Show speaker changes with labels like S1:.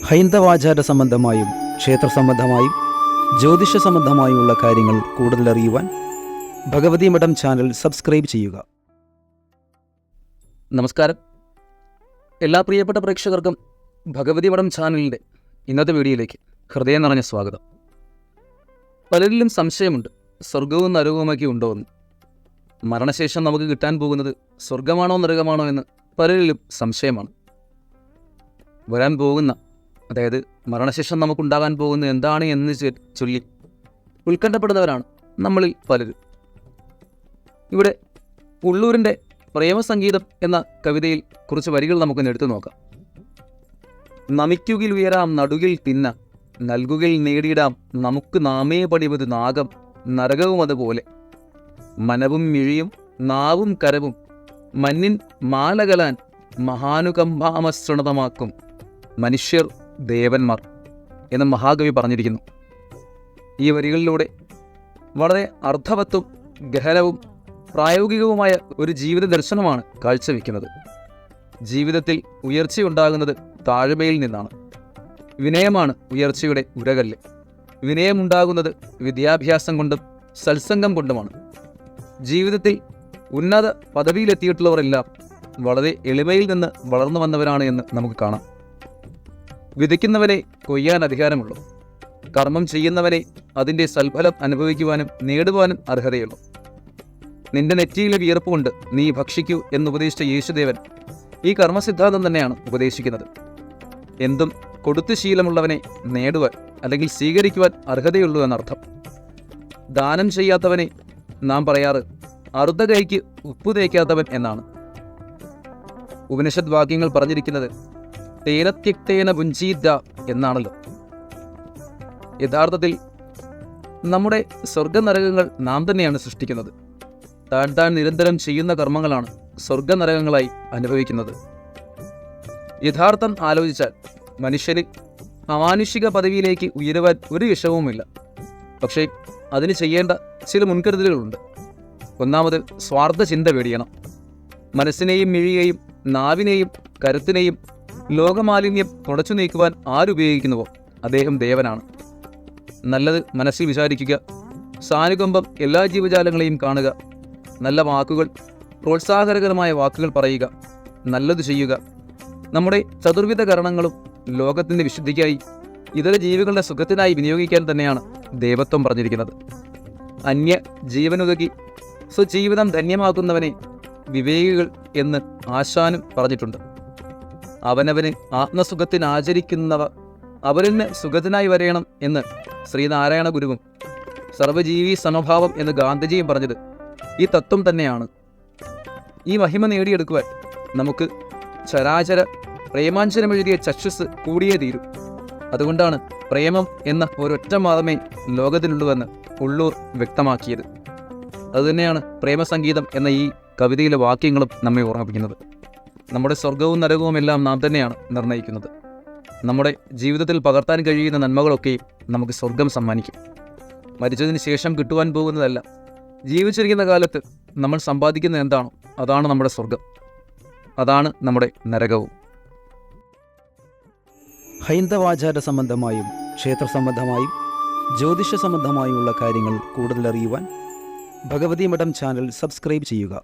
S1: ഹൈന്ദവാചാര സംബന്ധമായും ക്ഷേത്ര സംബന്ധമായും ജ്യോതിഷ സംബന്ധമായുമുള്ള കാര്യങ്ങൾ കൂടുതൽ അറിയുവാൻ ഭഗവതി മഠം ചാനൽ സബ്സ്ക്രൈബ് ചെയ്യുക.
S2: നമസ്കാരം. എല്ലാ പ്രിയപ്പെട്ട പ്രേക്ഷകർക്കും ഭഗവതി മഠം ചാനലിൻ്റെ ഇന്നത്തെ വീഡിയോയിലേക്ക് ഹൃദയം നിറഞ്ഞ സ്വാഗതം. പലരിലും സംശയമുണ്ട്, സ്വർഗവും നരകവുമൊക്കെ ഉണ്ടോ എന്ന്. മരണശേഷം നമുക്ക് കിട്ടാൻ പോകുന്നത് സ്വർഗമാണോ നരകമാണോ എന്ന് പലരിലും സംശയമാണ്. വരാൻ പോകുന്ന, അതായത് മരണശേഷം നമുക്കുണ്ടാകാൻ പോകുന്നത് എന്താണ് എന്ന് ചൊല്ലി ഉത്കണ്ഠപ്പെടുന്നവരാണ് നമ്മളിൽ പലരും. ഇവിടെ ഉള്ളൂരിൻ്റെ പ്രേമസംഗീതം എന്ന കവിതയിൽ കുറച്ച് വരികൾ നമുക്കൊന്ന് എടുത്തു നോക്കാം. നമിക്കുകിൽ ഉയരാം നടുകിൽ തിന്ന, നൽകുകിൽ നേടിയിടാം നമുക്ക് നാമേ പടിവത് നാഗം നരകവും അതുപോലെ. മനവും മിഴിയും നാവും കരവും മന്നിൻ മാലകലാൻ മഹാനുകമ്പാമസൃണതമാക്കും മനുഷ്യർ ദേവന്മാർ എന്ന് മഹാകവി പറഞ്ഞിരിക്കുന്നു. ഈ വരികളിലൂടെ വളരെ അർത്ഥവത്തും ഗഹനവും പ്രായോഗികവുമായ ഒരു ജീവിത ദർശനമാണ് കാഴ്ചവെക്കുന്നത്. ജീവിതത്തിൽ ഉയർച്ചയുണ്ടാകുന്നത് താഴ്മയിൽ നിന്നാണ്. വിനയമാണ് ഉയർച്ചയുടെ ഉരകല്ല്. വിനയമുണ്ടാകുന്നത് വിദ്യാഭ്യാസം കൊണ്ടും സത്സംഗം കൊണ്ടുമാണ്. ജീവിതത്തിൽ ഉന്നത പദവിയിലെത്തിയിട്ടുള്ളവരെല്ലാം വളരെ എളിമയിൽ നിന്ന് വളർന്നു വന്നവരാണ് എന്ന് നമുക്ക് കാണാം. വിതയ്ക്കുന്നവനെ കൊയ്യാൻ അധികാരമുള്ളൂ. കർമ്മം ചെയ്യുന്നവനെ അതിൻ്റെ സൽഫലം അനുഭവിക്കുവാനും നേടുവാനും അർഹതയുള്ളൂ. നിന്റെ നെറ്റിയിലെ വിയർപ്പ് കൊണ്ട് നീ ഭക്ഷിക്കൂ എന്നുപദേശിച്ച യേശുദേവൻ ഈ കർമ്മസിദ്ധാന്തം തന്നെയാണ് ഉപദേശിക്കുന്നത്. എന്തും കൊടുത്തു ശീലമുള്ളവനെ നേടുവാൻ അല്ലെങ്കിൽ സ്വീകരിക്കുവാൻ അർഹതയുള്ളൂ എന്നർത്ഥം. ദാനം ചെയ്യാത്തവനെ നാം പറയാറ് അറുത കൈക്ക് ഉപ്പു തേക്കാത്തവൻ എന്നാണ്. ഉപനിഷത് വാക്യങ്ങൾ പറഞ്ഞിരിക്കുന്നത് തേനത്യക്തേന പുഞ്ചീദ്ദ എന്നാണല്ലോ. യഥാർത്ഥത്തിൽ നമ്മുടെ സ്വർഗനരകങ്ങൾ നാം തന്നെയാണ് സൃഷ്ടിക്കുന്നത്. താൻ നിരന്തരം ചെയ്യുന്ന കർമ്മങ്ങളാണ് സ്വർഗനരകങ്ങളായി അനുഭവിക്കുന്നത്. യഥാർത്ഥം ആലോചിച്ചാൽ മനുഷ്യന് അമാനുഷിക പദവിയിലേക്ക് ഉയരുവാൻ ഒരു വിഷമവുമില്ല. പക്ഷേ അതിന് ചെയ്യേണ്ട ചില മുൻകരുതലുകളുണ്ട്. ഒന്നാമത്, സ്വാർത്ഥ ചിന്ത വെടിയണം. മനസ്സിനെയും മിഴിയെയും നാവിനെയും കരുത്തിനെയും ലോകമാലിന്യം തുടച്ചു നീക്കുവാൻ ആരുപയോഗിക്കുന്നുവോ അദ്ദേഹം ദേവനാണ്. നല്ലത് മനസ്സിൽ വിചാരിക്കുക. സാനുകമ്പം എല്ലാ ജീവജാലങ്ങളെയും കാണുക. നല്ല വാക്കുകൾ, പ്രോത്സാഹനകരമായ വാക്കുകൾ പറയുക. നല്ലത് ചെയ്യുക. നമ്മുടെ ചതുർവിധ കരണങ്ങളും ലോകത്തിൻ്റെ വിശുദ്ധിക്കായി ഇതര ജീവികളുടെ സുഖത്തിനായി വിനിയോഗിക്കാൻ തന്നെയാണ് ദേവത്വം പറഞ്ഞിരിക്കുന്നത്. അന്യ ജീവനുതകി സ്വജീവിതം ധന്യമാക്കുന്നവനെ വിവേകികൾ എന്ന് ആശാനും പറഞ്ഞിട്ടുണ്ട്. അവനവന് ആത്മസുഖത്തിനാചരിക്കുന്നവ അവരിന് സുഖത്തിനായി വരയണം എന്ന് ശ്രീനാരായണ ഗുരുവും സർവജീവി സമഭാവം എന്ന് ഗാന്ധിജിയും പറഞ്ഞത് ഈ തത്വം തന്നെയാണ്. ഈ മഹിമ നേടിയെടുക്കുവാൻ നമുക്ക് ചരാചര പ്രേമാഞ്ജനമെഴുതിയ ചക്ഷുസ് കൂടിയേ തീരൂ. അതുകൊണ്ടാണ് പ്രേമം എന്ന ഒരൊറ്റ മാത്രമേ ലോകത്തിലുള്ളൂവെന്ന് ഉള്ളൂർ വ്യക്തമാക്കിയത്. അതുതന്നെയാണ് പ്രേമസംഗീതം എന്ന ഈ കവിതയിലെ വാക്യങ്ങളും നമ്മെ ഓർമ്മിപ്പിക്കുന്നത്. നമ്മുടെ സ്വർഗവും നരകവും എല്ലാം നാം തന്നെയാണ് നിർണ്ണയിക്കുന്നത്. നമ്മുടെ ജീവിതത്തിൽ പകർത്താൻ കഴിയുന്ന നന്മകളൊക്കെയും നമുക്ക് സ്വർഗം സമ്മാനിക്കും. മരിച്ചതിന് ശേഷം കിട്ടുവാൻ പോകുന്നതല്ല. ജീവിച്ചിരിക്കുന്ന കാലത്ത് നമ്മൾ സമ്പാദിക്കുന്ന എന്താണോ അതാണ് നമ്മുടെ സ്വർഗം, അതാണ് നമ്മുടെ നരകവും.
S1: ഹൈന്ദവാചാര സംബന്ധമായും ക്ഷേത്ര സംബന്ധമായും ജ്യോതിഷ സംബന്ധമായുമുള്ള കാര്യങ്ങൾ കൂടുതൽ അറിയുവാൻ ഭഗവതി മഠം ചാനൽ സബ്സ്ക്രൈബ് ചെയ്യുക.